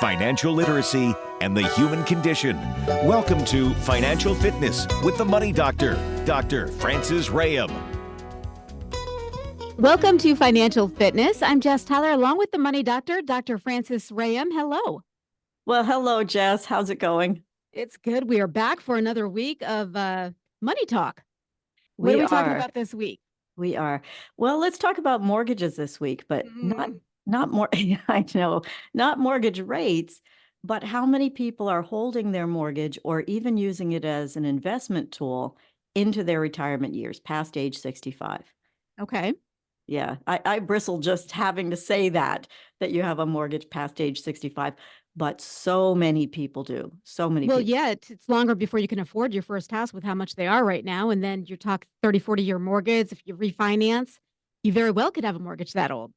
financial literacy, and the human condition. Welcome to Financial Fitness with the Money Doctor, Dr. Francis Rayam. Welcome to Financial Fitness. I'm Jess Tyler, along with the Money Doctor, Dr. Francis Rayam. Hello. Well, hello, Jess. How's it going? It's good. We are back for another week of Money Talk. What are we talking about this week? We are. Well, let's talk about mortgages this week, but not more. I know, not mortgage rates, but how many people are holding their mortgage or even using it as an investment tool into their retirement years past age 65. Okay. Yeah, I bristle just having to say that you have a mortgage past age 65, but so many people do. So many Well, people. yeah, it's longer before you can afford your first house with how much they are right now. And then you're talking 30, 40-year mortgage. If you refinance, you very well could have a mortgage that old.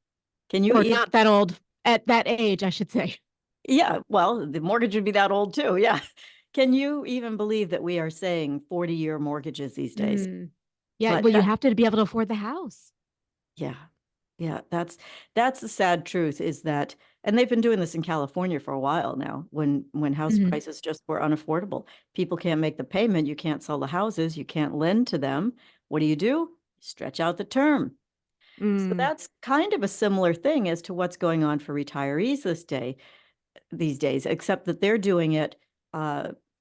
Can you Or not that old, at that age, I should say. Yeah, well, the mortgage would be that old too. Yeah. Can you even believe that we are saying 40-year mortgages these days? Yeah, But well, you have to be able to afford the house. Yeah. Yeah, that's the sad truth is that, and they've been doing this in California for a while now, when house prices just were unaffordable. People can't make the payment, you can't sell the houses, you can't lend to them. What do? Stretch out the term. So that's kind of a similar thing as to what's going on for retirees these days, except that they're doing it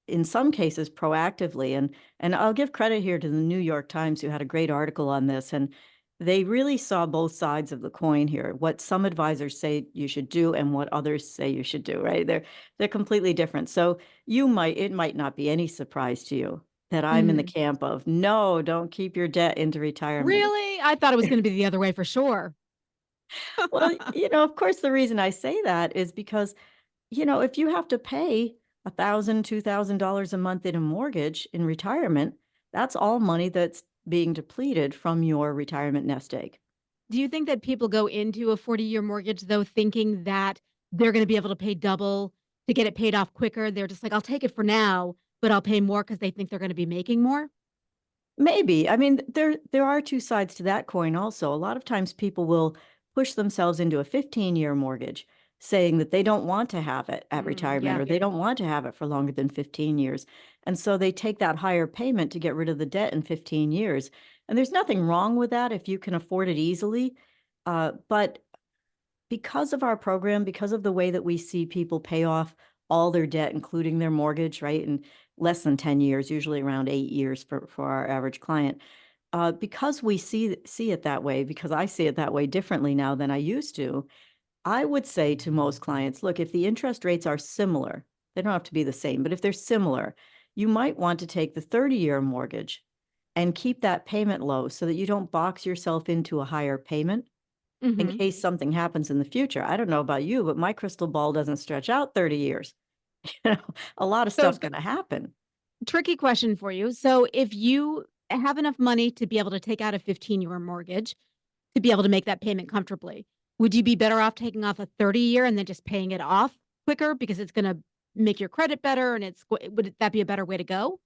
in some cases proactively. And I'll give credit here to the New York Times, who had a great article on this, and they really saw both sides of the coin here, what some advisors say you should do and what others say you should do, right? They're completely different. So it might not be any surprise to you that I'm in the camp of, no, don't keep your debt into retirement. Really? I thought it was going to be the other way for sure. Well, of course, the reason I say that is because, if you have to pay $1,000, $2,000 a month in a mortgage in retirement, that's all money that's being depleted from your retirement nest egg. Do you think that people go into a 40-year mortgage, though, thinking that they're going to be able to pay double to get it paid off quicker? They're just like, I'll take it for now, but I'll pay more because they think they're going to be making more? Maybe. I mean, there are two sides to that coin also. A lot of times people will push themselves into a 15-year mortgage, saying that they don't want to have it at retirement, or they don't want to have it for longer than 15 years. And so they take that higher payment to get rid of the debt in 15 years. And there's nothing wrong with that if you can afford it easily. But because of our program, because of the way that we see people pay off all their debt, including their mortgage, right, in less than 10 years, usually around 8 years for our average client, because we see it that way, because I see it that way differently now than I used to, I would say to most clients, look, if the interest rates are similar, they don't have to be the same, but if they're similar, you might want to take the 30-year mortgage and keep that payment low so that you don't box yourself into a higher payment in case something happens in the future. I don't know about you, but my crystal ball doesn't stretch out 30 years. A lot of stuff's going to happen. Tricky question for you. So if you have enough money to be able to take out a 15-year mortgage to be able to make that payment comfortably, would you be better off taking off a 30-year and then just paying it off quicker because it's going to make your credit better, and would that be a better way to go?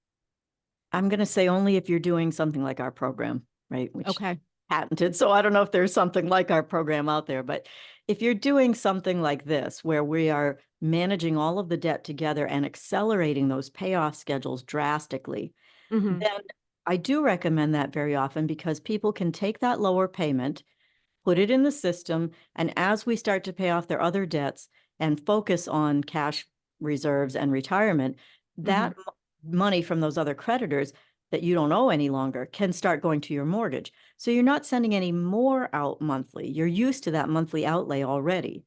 I'm going to say only if you're doing something like our program, right? Which Okay. Patented. So I don't know if there's something like our program out there, but if you're doing something like this, where we are managing all of the debt together and accelerating those payoff schedules drastically, then I do recommend that very often, because people can take that lower payment, put it in the system, and as we start to pay off their other debts and focus on cash reserves and retirement, that money from those other creditors that you don't owe any longer can start going to your mortgage. So you're not sending any more out monthly. You're used to that monthly outlay already.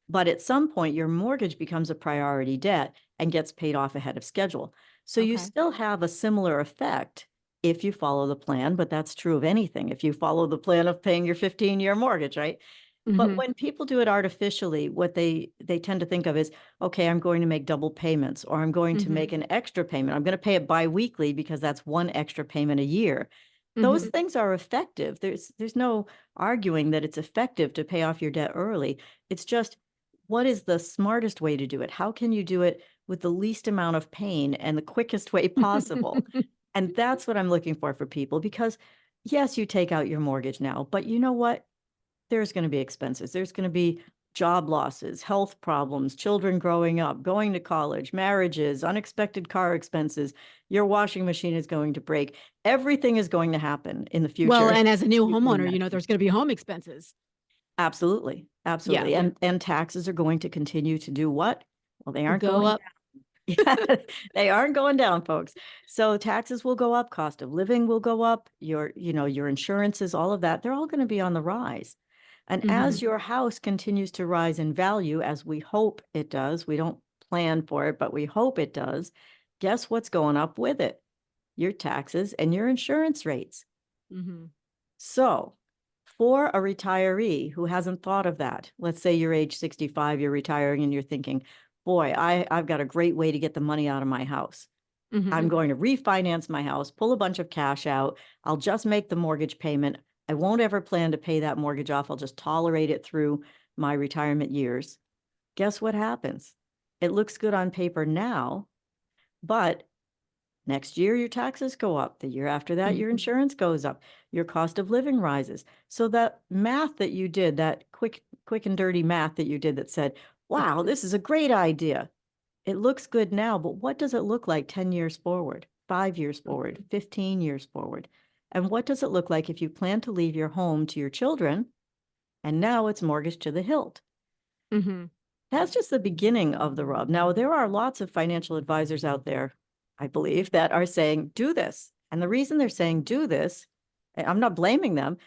But at some point, your mortgage becomes a priority debt and gets paid off ahead of schedule. So you still have a similar effect if you follow the plan, but that's true of anything. If you follow the plan of paying your 15-year mortgage, right? But when people do it artificially, what they tend to think of is, okay, I'm going to make double payments, or I'm going to make an extra payment. I'm going to pay it biweekly because that's one extra payment a year. Those things are effective. There's no arguing that it's effective to pay off your debt early. It's just, what is the smartest way to do it? How can you do it with the least amount of pain and the quickest way possible? And that's what I'm looking for people, because yes, you take out your mortgage now, but you know what? There's going to be expenses. There's going to be job losses, health problems, children growing up, going to college, marriages, unexpected car expenses, your washing machine is going to break. Everything is going to happen in the Well, future. and as a new You can homeowner, imagine. there's going to be home expenses. Absolutely, absolutely. Yeah. And taxes are going to continue to do what? Well, they aren't Go going up. Yeah, they aren't going down, folks. So taxes will go up, cost of living will go up, your insurances, all of that, they're all going to be on the rise. And as your house continues to rise in value, as we hope it does, we don't plan for it, but we hope it does, guess what's going up with it? Your taxes and your insurance rates. Mm-hmm. So for a retiree who hasn't thought of that, let's say you're age 65, you're retiring and you're thinking, boy, I've got a great way to get the money out of my house. Mm-hmm. I'm going to refinance my house, pull a bunch of cash out. I'll just make the mortgage payment. I won't ever plan to pay that mortgage off. I'll just tolerate it through my retirement years. Guess what happens? It looks good on paper now, but next year your taxes go up. The year after that, your insurance goes up. Your cost of living rises. So that math that you did, that quick and dirty math that you did that said, wow, this is a great idea. It looks good now, but what does it look like 10 years forward, 5 years forward, 15 years forward? And what does it look like if you plan to leave your home to your children and now it's mortgaged to the hilt? Mm-hmm. That's just the beginning of the rub. Now, there are lots of financial advisors out there, I believe, that are saying, do this. And the reason they're saying do this, I'm not blaming them.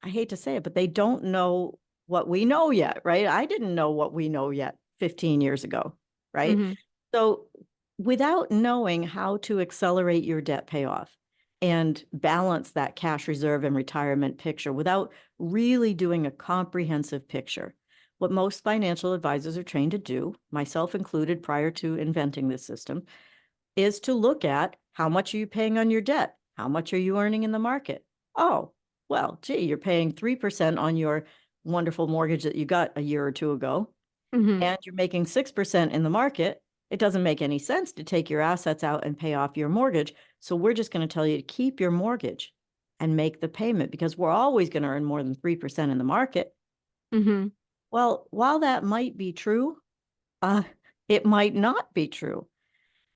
I hate to say it, but they don't know what we know yet, right? I didn't know what we know yet 15 years ago, right? Mm-hmm. So without knowing how to accelerate your debt payoff and balance that cash reserve and retirement picture, without really doing a comprehensive picture, what most financial advisors are trained to do, myself included prior to inventing this system, is to look at how much are you paying on your debt? How much are you earning in the market? Oh, well, gee, you're paying 3% on your wonderful mortgage that you got a year or two ago, Mm-hmm. and you're making 6% in the market. It doesn't make any sense to take your assets out and pay off your mortgage. So we're just going to tell you to keep your mortgage and make the payment because we're always going to earn more than 3% in the market. Mm-hmm. Well, while that might be true, it might not be true.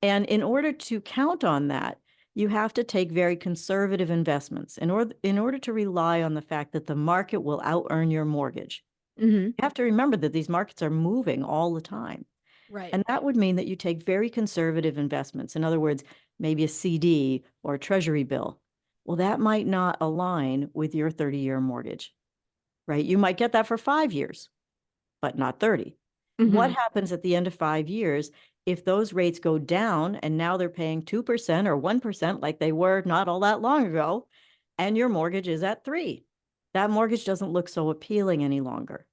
And in order to count on that, you have to take very conservative investments in order to rely on the fact that the market will out-earn your mortgage. Mm-hmm. You have to remember that these markets are moving all the time. Right. And that would mean that you take very conservative investments. In other words, maybe a CD or a treasury bill. Well, that might not align with your 30-year mortgage, right? You might get that for 5 years, but not 30. Mm-hmm. What happens at the end of 5 years if those rates go down and now they're paying 2% or 1% like they were not all that long ago, and your mortgage is at 3%? That mortgage doesn't look so appealing any longer.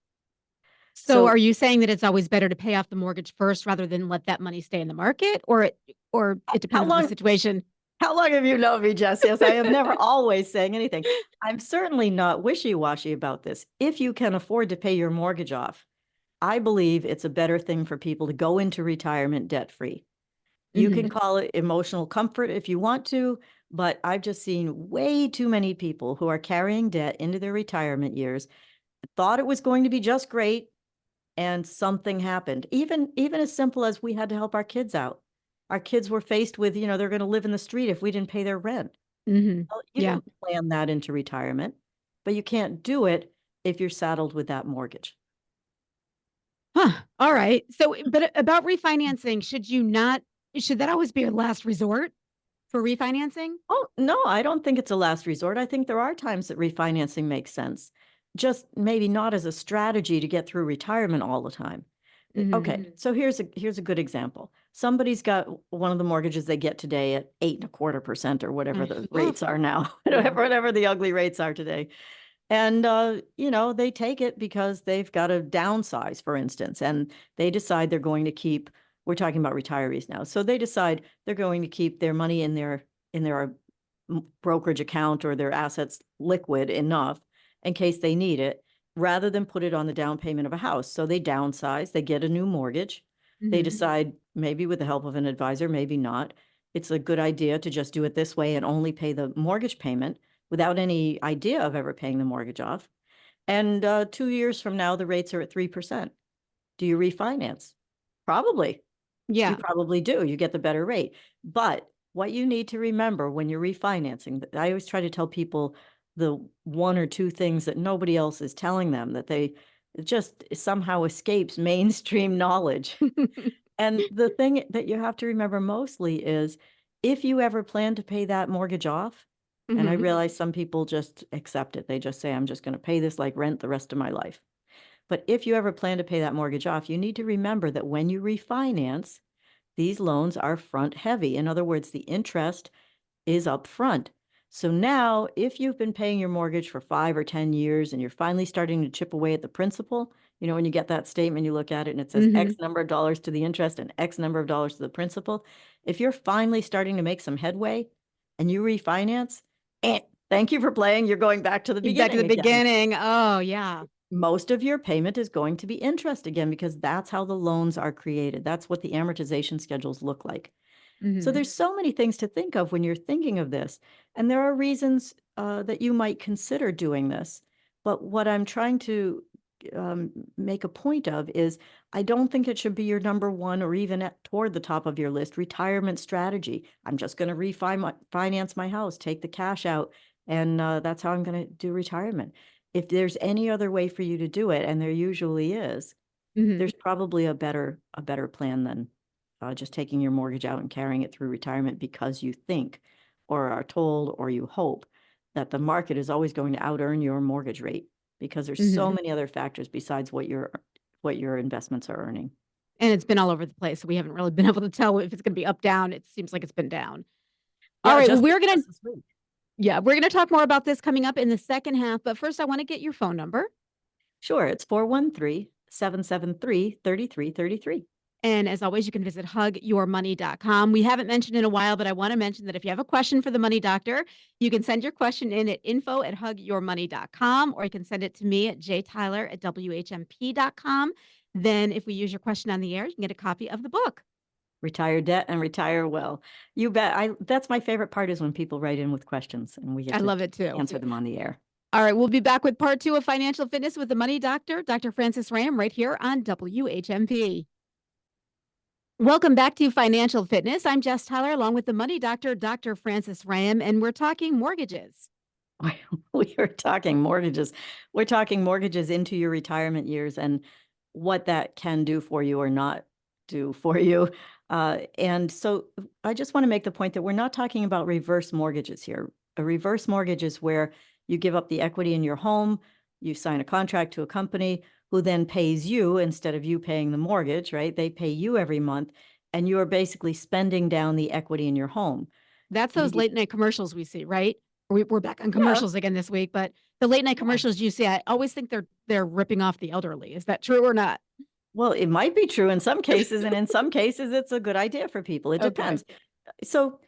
So are you saying that it's always better to pay off the mortgage first rather than let that money stay in the market, or it depends on the situation? How long have you known me, Jess? Yes, I am never always saying anything. I'm certainly not wishy-washy about this. If you can afford to pay your mortgage off, I believe it's a better thing for people to go into retirement debt-free. You can call it emotional comfort if you want to, but I've just seen way too many people who are carrying debt into their retirement years, thought it was going to be just great, and something happened. Even as simple as we had to help our kids out. Our kids were faced with, they're going to live in the street if we didn't pay their rent. Mm-hmm. Well, you Yeah. didn't plan that into retirement, but you can't do it if you're saddled with that mortgage. Huh. All right. So, but about refinancing, should that always be your last resort for refinancing? Oh, no, I don't think it's a last resort. I think there are times that refinancing makes sense, just maybe not as a strategy to get through retirement all the time. Mhm. Okay, so here's a good example. Somebody's got one of the mortgages they get today at 8.25% or whatever the rates are now, whatever the ugly rates are today. And, they take it because they've got to downsize, for instance, and they decide they're going to keep, we're talking about retirees now. So they decide they're going to keep their money in their brokerage account or their assets liquid enough in case they need it, rather than put it on the down payment of a house. So they downsize, they get a new mortgage. They Mhm. decide, maybe with the help of an advisor, maybe not, it's a good idea to just do it this way and only pay the mortgage payment without any idea of ever paying the mortgage off. And 2 years from now, the rates are at 3%. Do you refinance? Probably. Yeah. You probably do. You get the better rate. But what you need to remember when you're refinancing, I always try to tell people the one or two things that nobody else is telling them, that they it just somehow escapes mainstream knowledge. And the thing that you have to remember mostly is if you ever plan to pay that mortgage off, and I Mhm. realize some people just accept it. They just say, I'm just going to pay this like rent the rest of my life. But if you ever plan to pay that mortgage off, you need to remember that when you refinance, these loans are front heavy. In other words, the interest is up front. So now, if you've been paying your mortgage for 5 or 10 years and you're finally starting to chip away at the principal, when you get that statement, you look at it and it says X Mhm. number of dollars to the interest and X number of dollars to the principal. If you're finally starting to make some headway and you refinance, eh, thank you for playing. You're going back to the Back to the beginning again. beginning. Oh, yeah. Most of your payment is going to be interest again because that's how the loans are created. That's what the amortization schedules look like. So Mhm. there's so many things to think of when you're thinking of this, and there are reasons that you might consider doing this. But what I'm trying to make a point of is I don't think it should be your number one or even toward the top of your list retirement strategy. I'm just going to finance my house, take the cash out, and that's how I'm going to do retirement. If there's any other way for you to do it, and there usually is, Mhm. there's probably a better plan than just taking your mortgage out and carrying it through retirement because you think or are told or you hope that the market is always going to out earn your mortgage rate because there's so Mhm. many other factors besides what your investments are earning. And it's been all over the place. So we haven't really been able to tell if it's gonna be up, down. It seems like it's been down. All Yeah, right. Well, just we're gonna this week. yeah, we're gonna talk more about this coming up in the second half. But first, I want to get your phone number. Sure, it's 413-773-3333. And as always, you can visit hugyourmoney.com. We haven't mentioned in a while, but I want to mention that if you have a question for the money doctor, you can send your question in at info@hugyourmoney.com, or you can send it to me at jtyler@whmp.com. Then if we use your question on the air, you can get a copy of the book. Retire debt and retire well. You bet. That's my favorite part is when people write in with questions and we get I to love it too. answer them on the air. All right, we'll be back with part 2 of Financial Fitness with the Money Doctor, Dr. Francis Ram, right here on WHMP. Welcome back to Financial Fitness. I'm Jess Tyler, along with the Money Doctor, Dr. Francis Ram, and we're talking mortgages. We are talking mortgages. We're talking mortgages into your retirement years and what that can do for you or not do for you. And so I just want to make the point that we're not talking about reverse mortgages here. A reverse mortgage is where you give up the equity in your home, you sign a contract to a company who then pays you instead of you paying the mortgage, right? They pay you every month, and you are basically spending down the equity in your home. That's those The late night commercials we see, right? We're back on Yeah, commercials again this week, but the late night yeah. commercials you see, I always think they're ripping off the elderly. Is that true or not? Well, it might be true in some cases, and in some cases, it's a good idea for people. It Okay. depends. So,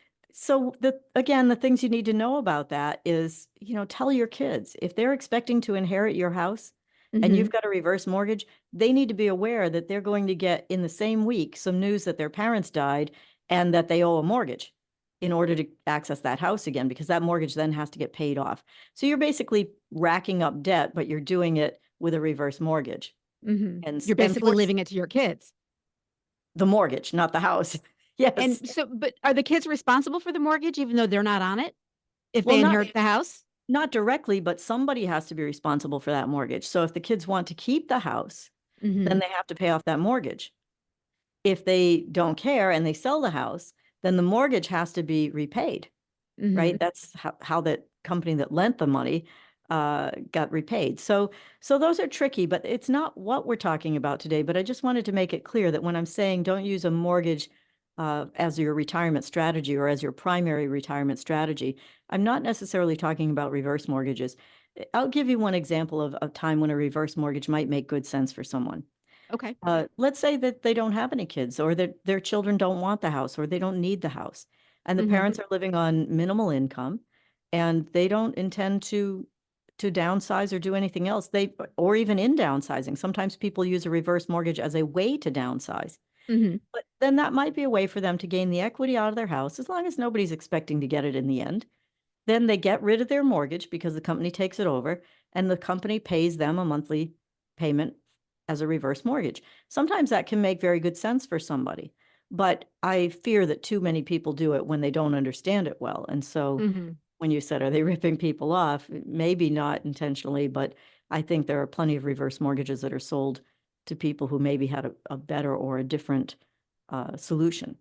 the things you need to know about that is, tell your kids if they're expecting to inherit your house and you've Mhm. got a reverse mortgage, they need to be aware that they're going to get in the same week some news that their parents died and that they owe a mortgage in order to access that house again, because that mortgage then has to get paid off. So you're basically racking up debt, but you're doing it with a reverse mortgage. Mhm. And You're and basically for leaving it to your kids. the mortgage, not the house. Yes. And so but are the kids responsible for the mortgage even though they're not on it? If Well, they not inherit the house? not directly, but somebody has to be responsible for that mortgage. So if the kids want to keep the house, then Mhm. they have to pay off that mortgage. If they don't care and they sell the house, then the mortgage has to be repaid, right? Mhm. That's how that company that lent the money got repaid. So those are tricky, but it's not what we're talking about today. But I just wanted to make it clear that when I'm saying don't use a mortgage as your retirement strategy or as your primary retirement strategy, I'm not necessarily talking about reverse mortgages. I'll give you one example of a time when a reverse mortgage might make good sense for someone. Okay. Let's say that they don't have any kids or that their children don't want the house or they don't need the house. And the Mhm. parents are living on minimal income and they don't intend to downsize or do anything else. Or even in downsizing. Sometimes people use a reverse mortgage as a way to downsize. Mhm. But then that might be a way for them to gain the equity out of their house as long as nobody's expecting to get it in the end. Then they get rid of their mortgage because the company takes it over and the company pays them a monthly payment as a reverse mortgage. Sometimes that can make very good sense for somebody, but I fear that too many people do it when they don't understand it well. And so Mm-hmm. when you said, are they ripping people off? Maybe not intentionally, but I think there are plenty of reverse mortgages that are sold to people who maybe had a better or a different solution.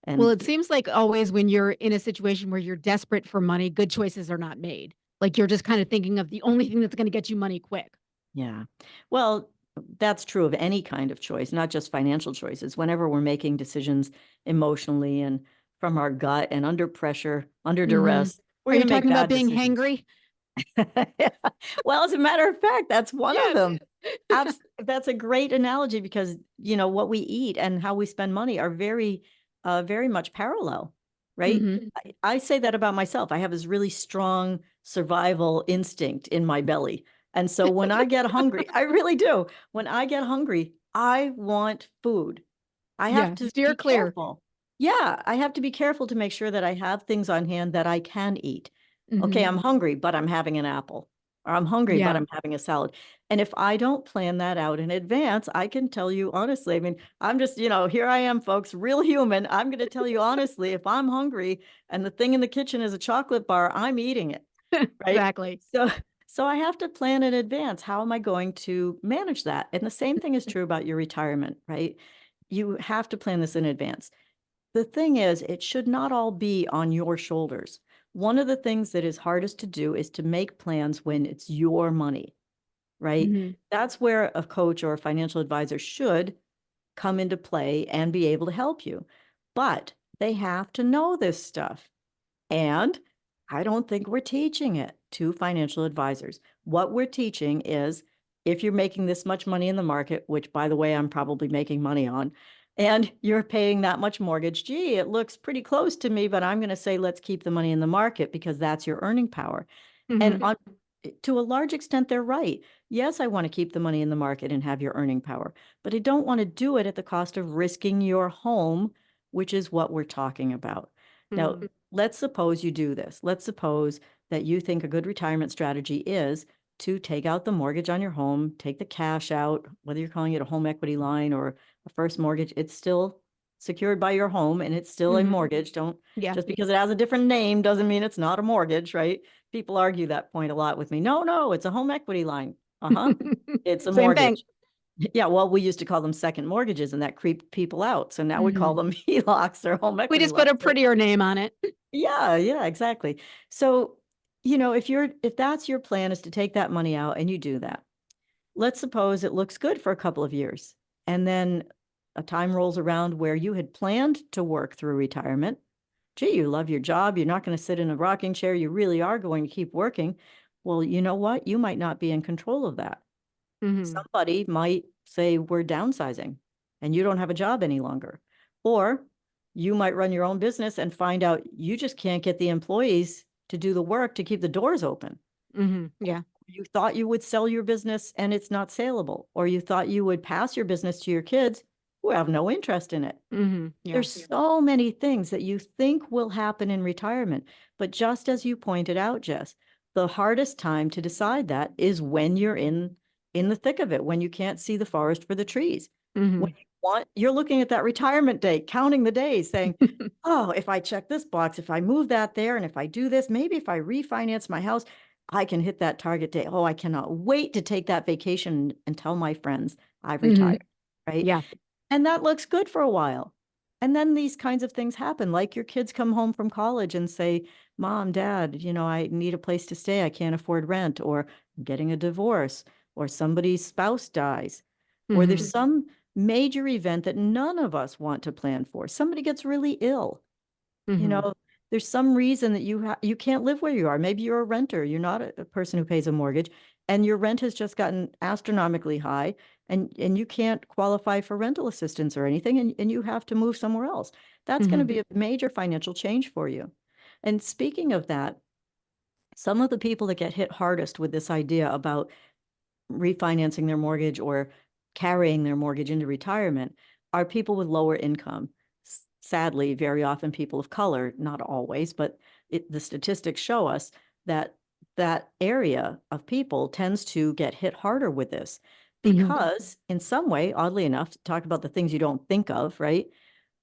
Well, And it seems like always when you're in a situation where you're desperate for money, good choices are not made. Like you're just kind of thinking of the only thing that's going to get you money quick. yeah, well, that's true of any kind of choice, not just financial choices. Whenever we're making decisions emotionally and from our gut and under pressure, under Mhm. duress, we're Are going you to make talking about bad being decisions. hangry? Well, as a matter of fact, that's one of Yes. them. That's a great analogy because, what we eat and how we spend money are very much parallel, right? Mhm. I say that about myself. I have this really strong survival instinct in my belly. And so when I get hungry, I really do. When I get hungry, I want food. I have Yeah, to steer be clear. careful. Yeah, I have to be careful to make sure that I have things on hand that I can eat. Okay, Mhm. I'm hungry, but I'm having an apple. Or I'm hungry, but Yeah. I'm having a salad. And if I don't plan that out in advance, I can tell you honestly, I mean, I'm just, here I am, folks, real human. I'm going to tell you honestly, if I'm hungry and the thing in the kitchen is a chocolate bar, I'm eating it, right? Exactly. So I have to plan in advance. How am I going to manage that? And the same thing is true about your retirement, right? You have to plan this in advance. The thing is, it should not all be on your shoulders. One of the things that is hardest to do is to make plans when it's your money, right? Mhm. That's where a coach or a financial advisor should come into play and be able to help you. But they have to know this stuff. And I don't think we're teaching it to financial advisors. What we're teaching is if you're making this much money in the market, which by the way, I'm probably making money on, and you're paying that much mortgage, gee, it looks pretty close to me, but I'm going to say, let's keep the money in the market because that's your earning power. And Mhm. to a large extent, they're right. Yes, I want to keep the money in the market and have your earning power, but I don't want to do it at the cost of risking your home, which is what we're talking about. Now, Mhm. let's suppose you do this. Let's suppose that you think a good retirement strategy is to take out the mortgage on your home, take the cash out, whether you're calling it a home equity line or a first mortgage, it's still secured by your home and it's still a Mhm. mortgage. Don't Yeah. just because it has a different name doesn't mean it's not a mortgage, right? People argue that point a lot with me. No, it's a home equity line. Uh-huh. It's a Same thing. mortgage. Yeah, well, we used to call them second mortgages and that creeped people out. So now we call Mhm. them HELOCs or home We equity just put lines, a right? prettier name on it. Yeah, exactly. So, if that's your plan is to take that money out and you do that, let's suppose it looks good for a couple of years. And then a time rolls around where you had planned to work through retirement. Gee, you love your job. You're not going to sit in a rocking chair. You really are going to keep working. Well, you know what? You might not be in control of that. Mhm. Somebody might say, we're downsizing and you don't have a job any longer. Or you might run your own business and find out you just can't get the employees to do the work to keep the doors open. Mhm. Yeah. You thought you would sell your business and it's not saleable, or you thought you would pass your business to your kids who have no interest in it. Mhm. Yeah. There's so many things that you think will happen in retirement. But just as you pointed out, Jess, the hardest time to decide that is when you're in the thick of it, when you can't see the forest for the trees. When Mhm. you're looking at that retirement date, counting the days, saying, oh, if I check this box, if I move that there, and if I do this, maybe if I refinance my house, I can hit that target date. Oh, I cannot wait to take that vacation and tell my friends I've Mhm. retired, right? Yeah. And that looks good for a while. And then these kinds of things happen, like your kids come home from college and say, Mom, Dad, I need a place to stay. I can't afford rent, or I'm getting a divorce, or somebody's spouse dies, or there's Mhm. some major event that none of us want to plan for. Somebody gets really ill. You Mhm. know, there's some reason that you can't live where you are. Maybe you're a renter. You're not a person who pays a mortgage, and your rent has just gotten astronomically high, and you can't qualify for rental assistance or anything, and you have to move somewhere else. That's going to Mhm. be a major financial change for you. And speaking of that, some of the people that get hit hardest with this idea about refinancing their mortgage or carrying their mortgage into retirement are people with lower income. Sadly, very often people of color, not always, but the statistics show us that that area of people tends to get hit harder with this Mhm. because in some way, oddly enough, talk about the things you don't think of, right?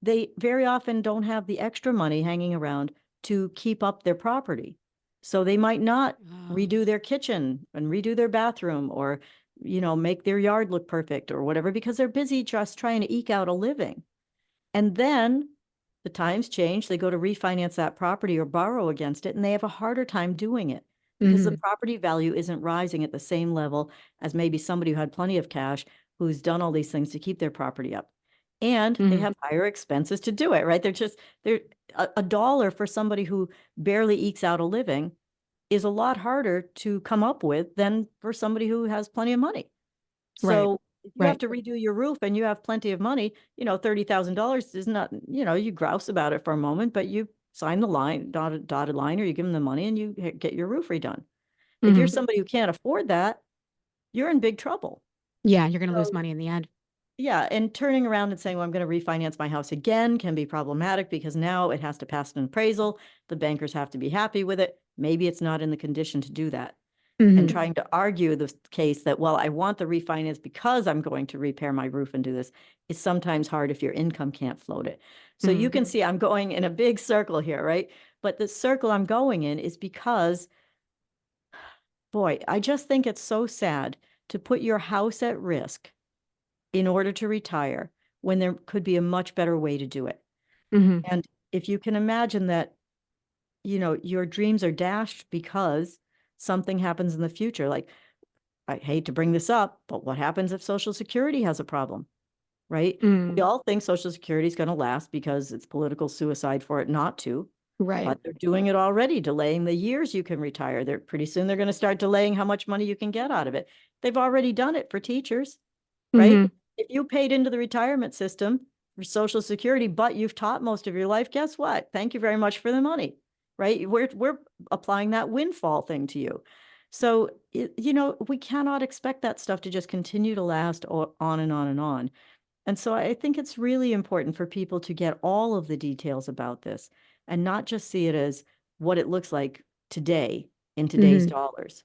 They very often don't have the extra money hanging around to keep up their property. So they might not Oh. redo their kitchen and redo their bathroom or, make their yard look perfect or whatever, because they're busy just trying to eke out a living. And then the times change, they go to refinance that property or borrow against it, and they have a harder time doing it because the Mhm. property value isn't rising at the same level as maybe somebody who had plenty of cash who's done all these things to keep their property up. And they Mhm. have higher expenses to do it, right? They're a dollar for somebody who barely ekes out a living is a lot harder to come up with than for somebody who has plenty of money. Right. So if you have Right. to redo your roof and you have plenty of money, $30,000 is not, you grouse about it for a moment, but you sign the line, dotted line, or you give them the money and you get your roof redone. If you're Mhm. somebody who can't afford that, you're in big trouble. Yeah, you're gonna lose So money in the end. yeah, and turning around and saying, well, I'm going to refinance my house again can be problematic because now it has to pass an appraisal. The bankers have to be happy with it. Maybe it's not in the condition to do that. And Mhm. trying to argue the case that, well, I want the refinance because I'm going to repair my roof and do this is sometimes hard if your income can't float it. So you Mhm. can see I'm going in a big circle here, right? But the circle I'm going in is because, boy, I just think it's so sad to put your house at risk in order to retire when there could be a much better way to do it. Mhm. And if you can imagine that, your dreams are dashed because something happens in the future, like I hate to bring this up, but what happens if Social Security has a problem, right? We Mm. all think Social Security is going to last because it's political suicide for it not to, Right. but they're doing it already, delaying the years you can retire. They're pretty soon they're going to start delaying how much money you can get out of it. They've already done it for teachers, right? Mhm. If you paid into the retirement system for Social Security, but you've taught most of your life, guess what? Thank you very much for the money, right? We're applying that windfall thing to you. So, we cannot expect that stuff to just continue to last on and on and on. And so I think it's really important for people to get all of the details about this and not just see it as what it looks like today in today's Mhm. dollars.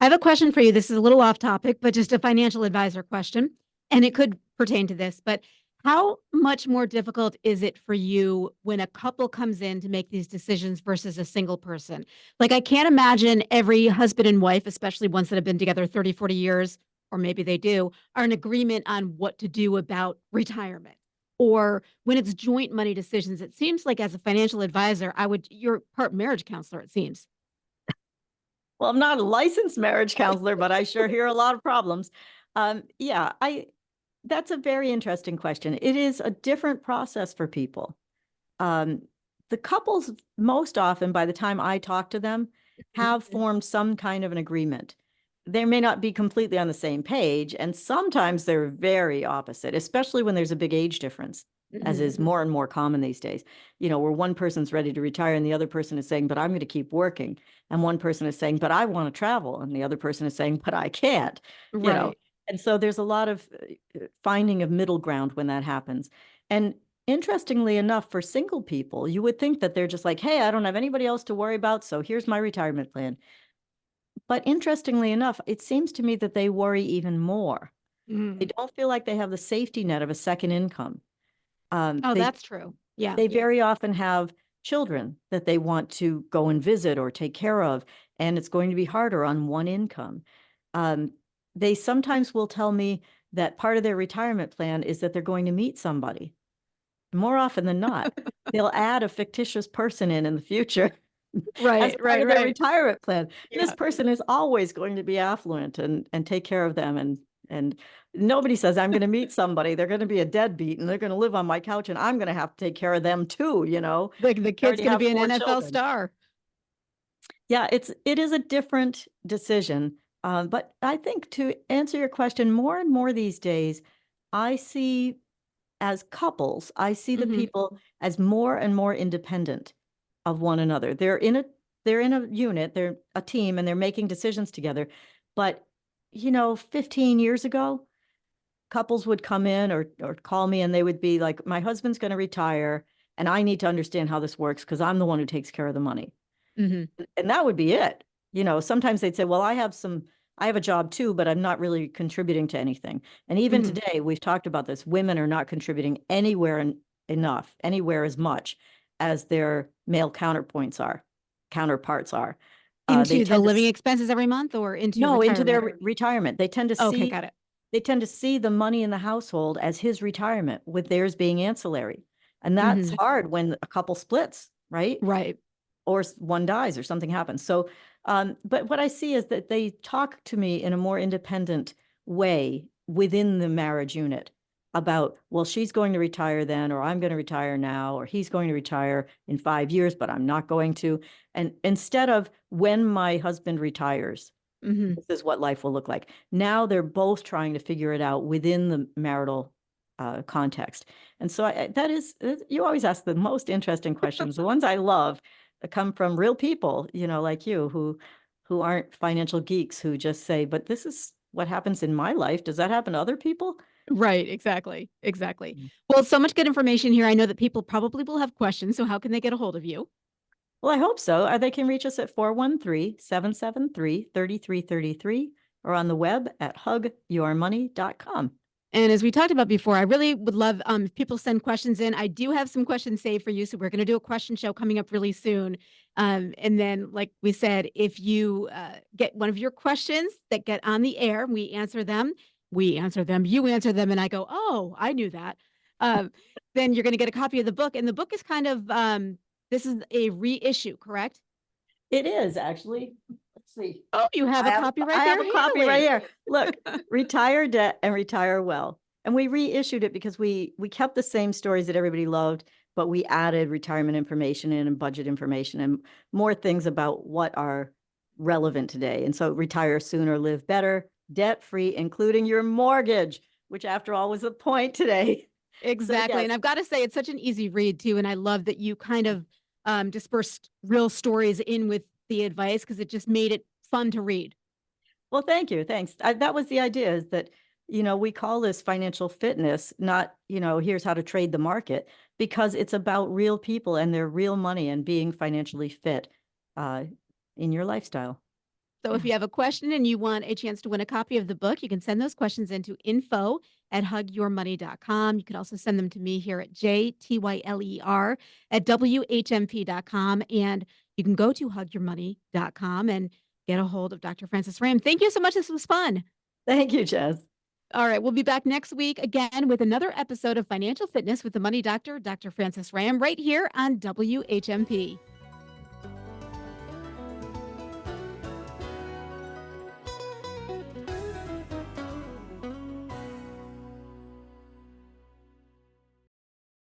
I have a question for you. This is a little off topic, but just a financial advisor question, and it could pertain to this. But how much more difficult is it for you when a couple comes in to make these decisions versus a single person? Like, I can't imagine every husband and wife, especially ones that have been together 30, 40 years, or maybe they do, are in agreement on what to do about retirement. Or when it's joint money decisions, it seems like as a financial advisor, you're part marriage counselor, it seems. Well, I'm not a licensed marriage counselor, but I sure hear a lot of problems. Yeah, that's a very interesting question. It is a different process for people. Um, the couples, most often, by the time I talk to them, have formed some kind of an agreement. They may not be completely on the same page, and sometimes they're very opposite, especially when there's a big age difference, as Mhm. is more and more common these days. Where one person's ready to retire and the other person is saying, but I'm going to keep working. And one person is saying, but I want to travel. And the other person is saying, but I can't, you know. Right. And so there's a lot of finding of middle ground when that happens. And interestingly enough, for single people, you would think that they're just like, hey, I don't have anybody else to worry about, so here's my retirement plan. But interestingly enough, it seems to me that they worry even more. They Mhm. don't feel like they have the safety net of a second income. Oh, They that's true. Yeah. they very often have children that they want to go and visit or take care of, and it's going to be harder on one income. Um, they sometimes will tell me that part of their retirement plan is that they're going to meet somebody. More often than not, they'll add a fictitious person in the future as Right, part right, of their right. retirement plan. This Yeah. person is always going to be affluent and take care of them, and nobody says, "I'm gonna meet somebody, they're gonna be a deadbeat, and they're gonna live on my couch, and I'm gonna have to take care of them too," you know? Like, the I kid's already gonna have be an 4 NFL children. star. Yeah, it is a different decision, but I think to answer your question, more and more these days, I see as couples, I see the Mhm. people as more and more independent of one another. They're in a unit, they're a team, and they're making decisions together. But 15 years ago, couples would come in or call me and they would be like, my husband's going to retire and I need to understand how this works because I'm the one who takes care of the money. Mhm. And that would be it. sometimes they'd say, well, I have a job too, but I'm not really contributing to anything. And even Mhm. today, we've talked about this, women are not contributing anywhere as much as their male counterparts are. They Into the tend to living expenses every month or into no, into their retirement? retirement. Okay, got it. They tend to see the money in the household as his retirement, with theirs being ancillary. And that's Mhm. hard when a couple splits, right? Right. Or one dies or something happens. So, but what I see is that they talk to me in a more independent way within the marriage unit about, well, she's going to retire then, or I'm going to retire now, or he's going to retire in 5 years, but I'm not going to. And instead of, when my husband retires, Mhm. this is what life will look like. Now they're both trying to figure it out within the marital context. And so that is, you always ask the most interesting questions. The ones I love come from real people, like you, who aren't financial geeks, who just say, but this is what happens in my life. Does that happen to other people? Right, exactly, exactly. Mm. Well, so much good information here. I know that people probably will have questions, so how can they get a hold of you? Well, I hope so. They can reach us at 413-773-3333 or on the web at hugyourmoney.com. And as we talked about before, I really would love if people send questions in. I do have some questions saved for you, so we're going to do a question show coming up really soon. And then, like we said, if you get one of your questions that get on the air, we answer them. We answer them. You answer them, and I go, "Oh, I knew that." Then you're going to get a copy of the book, and the book is kind of this is a reissue, correct? It is actually. Let's see. Oh, you have a copy right I have there, a copy right handily. here. Look, Retire Debt and Retire Well. And we reissued it because we kept the same stories that everybody loved, but we added retirement information in and budget information and more things about what are relevant today. And so Retire Sooner, Live Better, debt free, including your mortgage, which after all was the point today. So Exactly, yes. and I've gotta say it's such an easy read too, and I love that you kind of, dispersed real stories in with the advice because it just made it fun to read. Well, thank you. Thanks. That was the idea, is that, we call this financial fitness, not, here's how to trade the market, because it's about real people and their real money and being financially fit uh, in your lifestyle. So if you have a question and you want a chance to win a copy of the book, you can send those questions into info@hugyourmoney.com. You could also send them to me here at jtyler@whmp.com. And you can go to hugyourmoney.com and get a hold of Dr. Francis Ram. Thank you so much. This was fun. Thank you, Jess. All right, we'll be back next week again with another episode of Financial Fitness with the Money Doctor, Dr. Francis Ram, right here on WHMP.